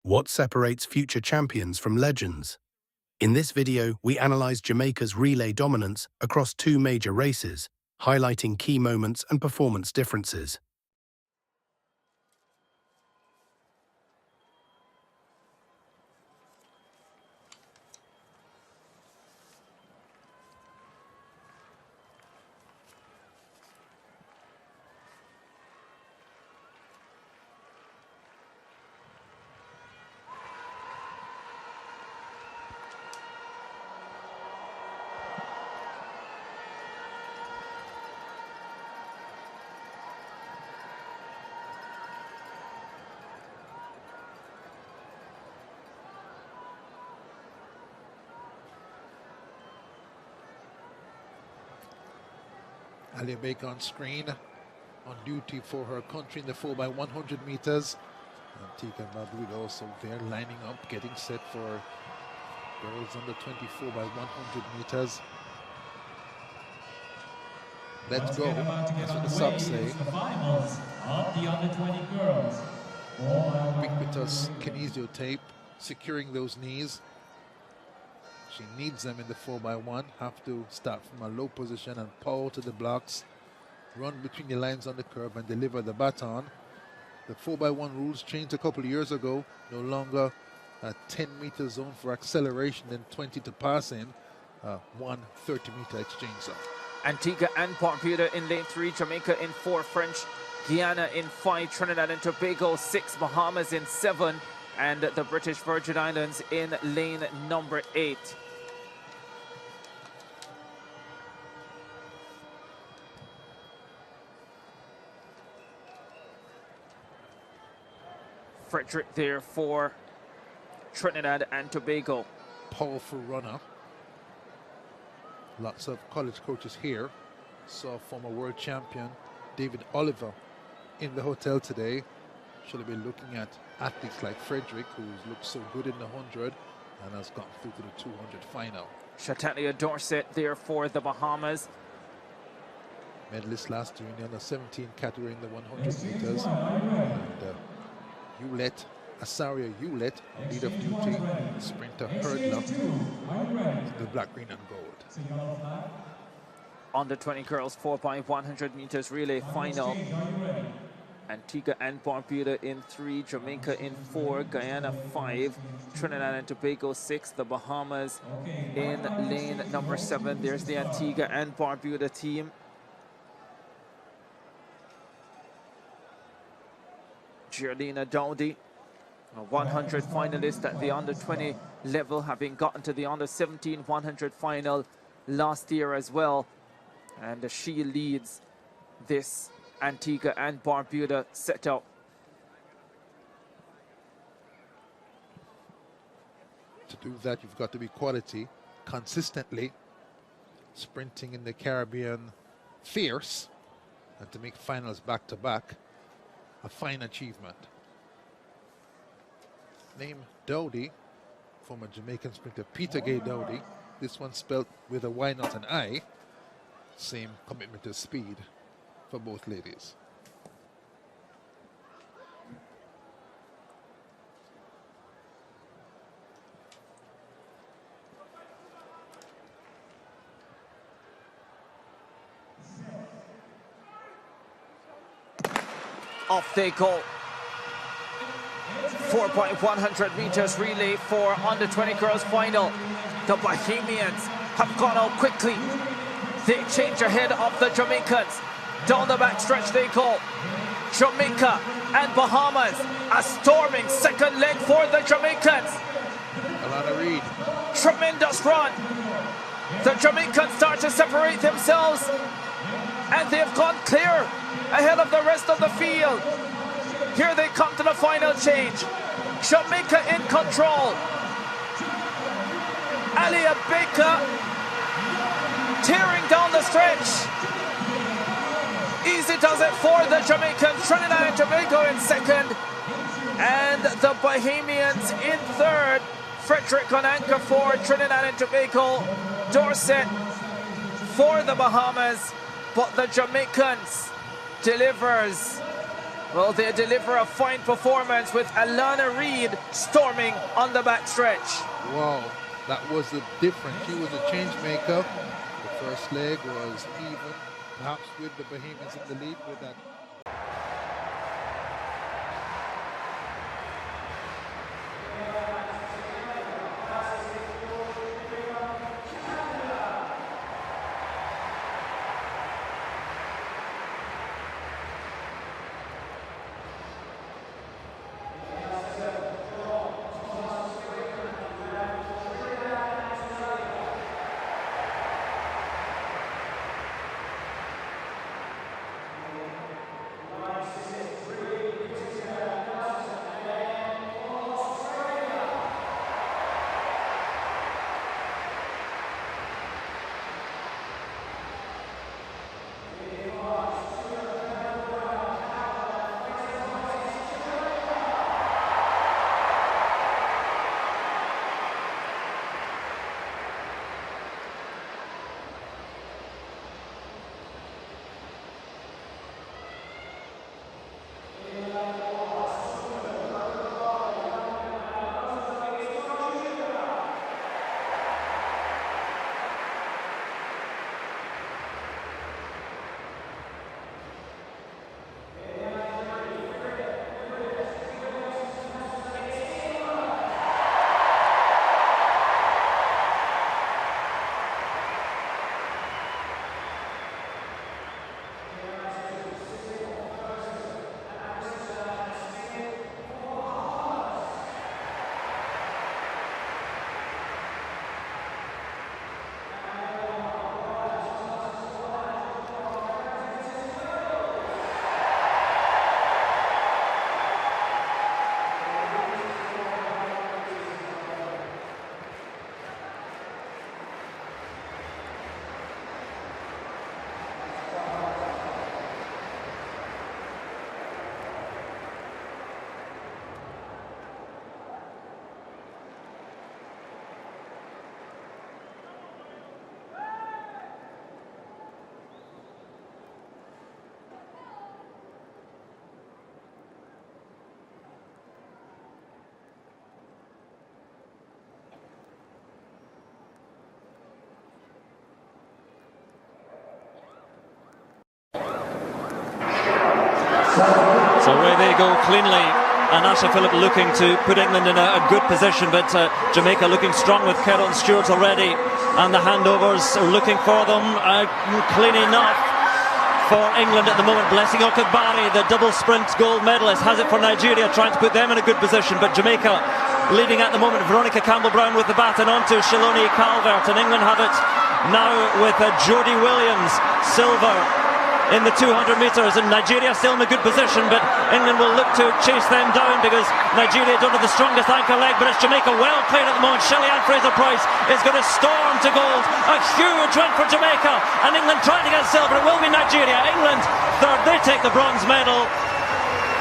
What separates future champions from legends? In this video, we analyze Jamaica's relay dominance across two major races, highlighting key moments and performance differences. Jamaica on screen, on duty for her country in the 4x100 meters. Antigua and Barbuda also there, lining up, getting set for girls under 24x100 meters. Let's go. That's what the subs say. The finals of the under 20 girls. Ubiquitous kinesio tape, securing those knees. She needs them in the 4x1. Have to start from a low position and power to the blocks, run between the lines on the curve and deliver the baton. The 4x1 rules changed a couple of years ago. No longer a 10-meter zone for acceleration and 20 to pass in. One 30-meter exchange zone. Antigua and Barbuda in lane 3, Jamaica in 4, French Guiana in 5, Trinidad and Tobago 6, Bahamas in 7, and the British Virgin Islands in lane number 8. Frederick there for Trinidad and Tobago. Powerful runner. Lots of college coaches here. Saw former world champion David Oliver in the hotel today. Should have been looking at athletes like Frederick, who's looked so good in the 100 and has gone through to the 200 final. Shatania Dorset there for the Bahamas. Medalist last year in the under 17 category in the 100 meters. And Hewlett, Asaria Hewlett, lead of duty, sprinter hurdler in the black, green and gold. Under 20 girls 4x100 meters relay final. Antigua and Barbuda in 3, Jamaica in 4, Guyana 5, Trinidad and Tobago 6, the Bahamas in lane number 7. There's the Antigua and Barbuda team. Giardina Dowdy, a 100 finalist at the under 20 level, having gotten to the under 17 100 final last year as well. And she leads this Antigua and Barbuda setup. To do that, you've got to be quality, consistently sprinting in the Caribbean fierce, and to make finals back-to-back, a fine achievement. Name Dowdy, former Jamaican sprinter Peter Gay Dowdy. This one spelled with a Y, not an I. Same commitment to speed for both ladies. Off they go. 4x100 meters relay for under 20 girls final. The Bahamians have gone out quickly. They change ahead of the Jamaicans. Down the back stretch they go. Jamaica and Bahamas, a storming second leg for the Jamaicans. Alana Reid. Tremendous run. The Jamaicans start to separate themselves, and they've gone clear ahead of the rest of the field. Here they come to the final change. Jamaica in control. Alia Baker tearing down the stretch. Easy does it for the Jamaicans. Trinidad and Tobago in second, and the Bahamians in third. Frederick on anchor for Trinidad and Tobago. Dorset for the Bahamas, but the Jamaicans delivers Well, they deliver a fine performance with Alana Reid storming on the backstretch. Wow, that was the difference. She was a change maker. The first leg was even, perhaps with the Bahamians in the lead with that. So away they go cleanly, and Asha Phillip looking to put England in a good position, but Jamaica looking strong with Carol Stewart already, and the handovers are looking for them clean enough for England at the moment. Blessing Okabari, the double sprint gold medalist, has it for Nigeria, trying to put them in a good position, but Jamaica leading at the moment. Veronica Campbell-Brown with the baton onto Shiloni Calvert, and England have it now with Jodie Williams, silver in the 200 metres, and Nigeria still in a good position, but England will look to chase them down because Nigeria don't have the strongest anchor leg, but it's Jamaica well played at the moment. Shelley-Ann Fraser-Pryce is going to storm to gold. A huge win for Jamaica, and England trying to get silver. It will be Nigeria. England third, they take the bronze medal,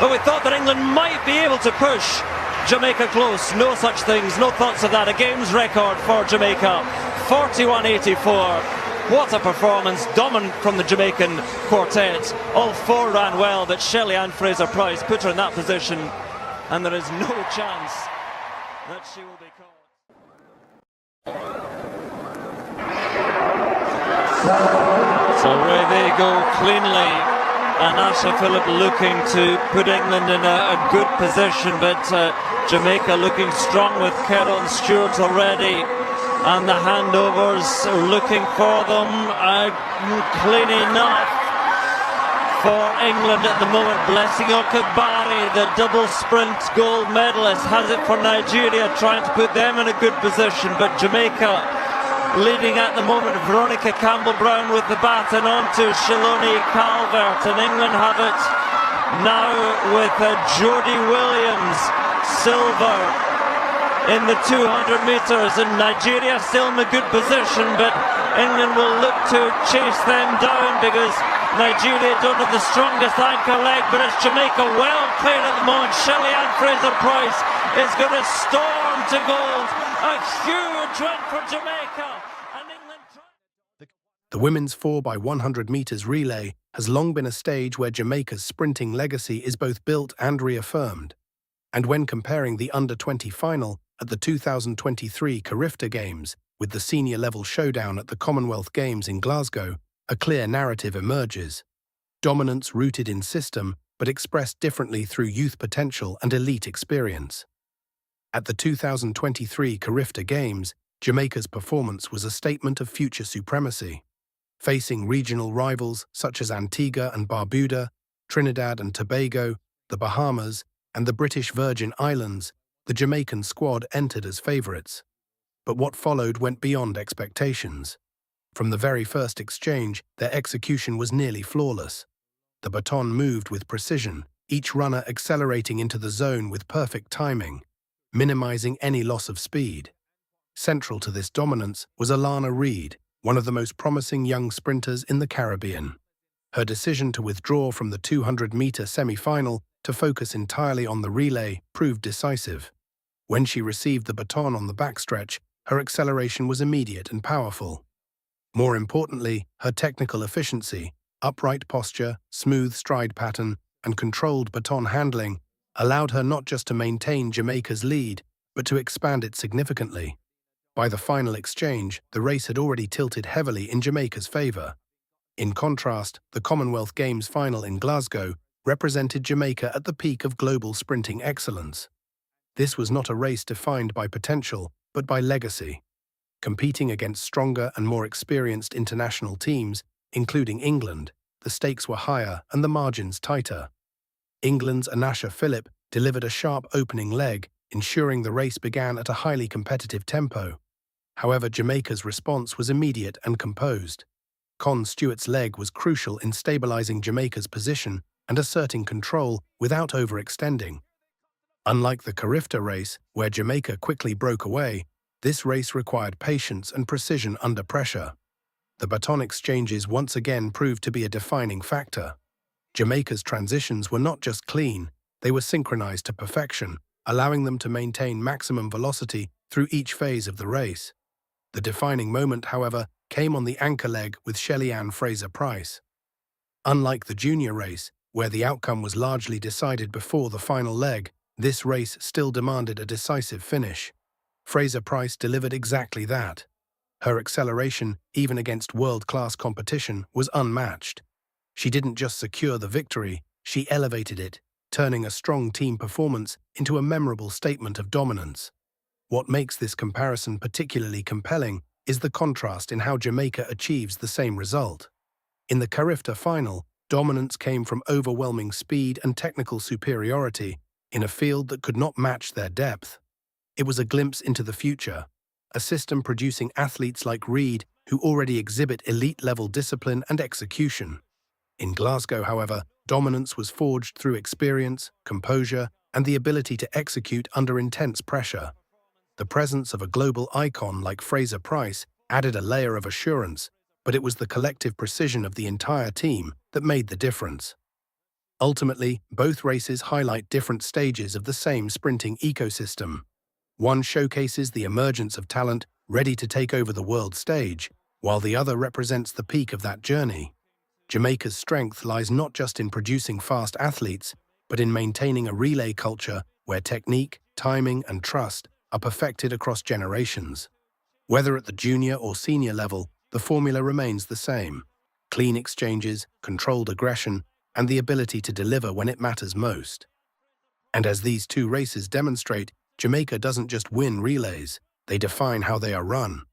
but we thought that England might be able to push Jamaica close. No such things, no thoughts of that. A games record for Jamaica, 41.84. What a performance, dominant from the Jamaican quartet. All four ran well, but Shelley-Ann Fraser-Pryce put her in that position, and there is no chance that she will be caught. So away they go cleanly, and Asha Phillip looking to put England in a good position, but Jamaica looking strong with Carol Stewart already, and the handovers are looking for them clean enough for England at the moment. Blessing Okabari, the double sprint gold medalist, has it for Nigeria, trying to put them in a good position, but Jamaica leading at the moment. Veronica Campbell-Brown with the baton onto Shiloni Calvert, and England have it now with Jodie Williams, silver in the 200 metres, and Nigeria still in a good position, but England will look to chase them down because Nigeria don't have the strongest anchor leg, but it's Jamaica well played at the moment. Shelley-Ann Fraser-Pryce is going to storm to gold. A huge win for Jamaica. The women's 4x100 meters relay has long been a stage where Jamaica's sprinting legacy is both built and reaffirmed. And when comparing the under-20 final at the 2023 CARIFTA Games with the senior-level showdown at the Commonwealth Games in Glasgow, a clear narrative emerges. Dominance rooted in system, but expressed differently through youth potential and elite experience. At the 2023 CARIFTA Games, Jamaica's performance was a statement of future supremacy. Facing regional rivals such as Antigua and Barbuda, Trinidad and Tobago, the Bahamas, and the British Virgin Islands, the Jamaican squad entered as favourites. But what followed went beyond expectations. From the very first exchange, their execution was nearly flawless. The baton moved with precision, each runner accelerating into the zone with perfect timing, minimizing any loss of speed. Central to this dominance was Alana Reid, one of the most promising young sprinters in the Caribbean. Her decision to withdraw from the 200-meter semi-final to focus entirely on the relay proved decisive. When she received the baton on the backstretch, her acceleration was immediate and powerful. More importantly, her technical efficiency, upright posture, smooth stride pattern, and controlled baton handling allowed her not just to maintain Jamaica's lead, but to expand it significantly. By the final exchange, the race had already tilted heavily in Jamaica's favour. In contrast, the Commonwealth Games final in Glasgow represented Jamaica at the peak of global sprinting excellence. This was not a race defined by potential, but by legacy. Competing against stronger and more experienced international teams, including England, the stakes were higher and the margins tighter. England's Anasha Phillip delivered a sharp opening leg, ensuring the race began at a highly competitive tempo. However, Jamaica's response was immediate and composed. Con Stewart's leg was crucial in stabilizing Jamaica's position and asserting control without overextending. Unlike the CARIFTA race, where Jamaica quickly broke away, this race required patience and precision under pressure. The baton exchanges once again proved to be a defining factor. Jamaica's transitions were not just clean, they were synchronized to perfection, allowing them to maintain maximum velocity through each phase of the race. The defining moment, however, came on the anchor leg with Shelly-Ann Fraser-Pryce. Unlike the junior race, where the outcome was largely decided before the final leg, this race still demanded a decisive finish. Fraser-Pryce delivered exactly that. Her acceleration, even against world-class competition, was unmatched. She didn't just secure the victory, she elevated it, turning a strong team performance into a memorable statement of dominance. What makes this comparison particularly compelling is the contrast in how Jamaica achieves the same result. In the CARIFTA final, dominance came from overwhelming speed and technical superiority in a field that could not match their depth. It was a glimpse into the future, a system producing athletes like Reid who already exhibit elite-level discipline and execution. In Glasgow, however, dominance was forged through experience, composure, and the ability to execute under intense pressure. The presence of a global icon like Fraser-Pryce added a layer of assurance, but it was the collective precision of the entire team that made the difference. Ultimately, both races highlight different stages of the same sprinting ecosystem. One showcases the emergence of talent ready to take over the world stage, while the other represents the peak of that journey. Jamaica's strength lies not just in producing fast athletes, but in maintaining a relay culture where technique, timing, and trust are perfected across generations. Whether at the junior or senior level, the formula remains the same: clean exchanges, controlled aggression, and the ability to deliver when it matters most. And as these two races demonstrate, Jamaica doesn't just win relays, they define how they are run.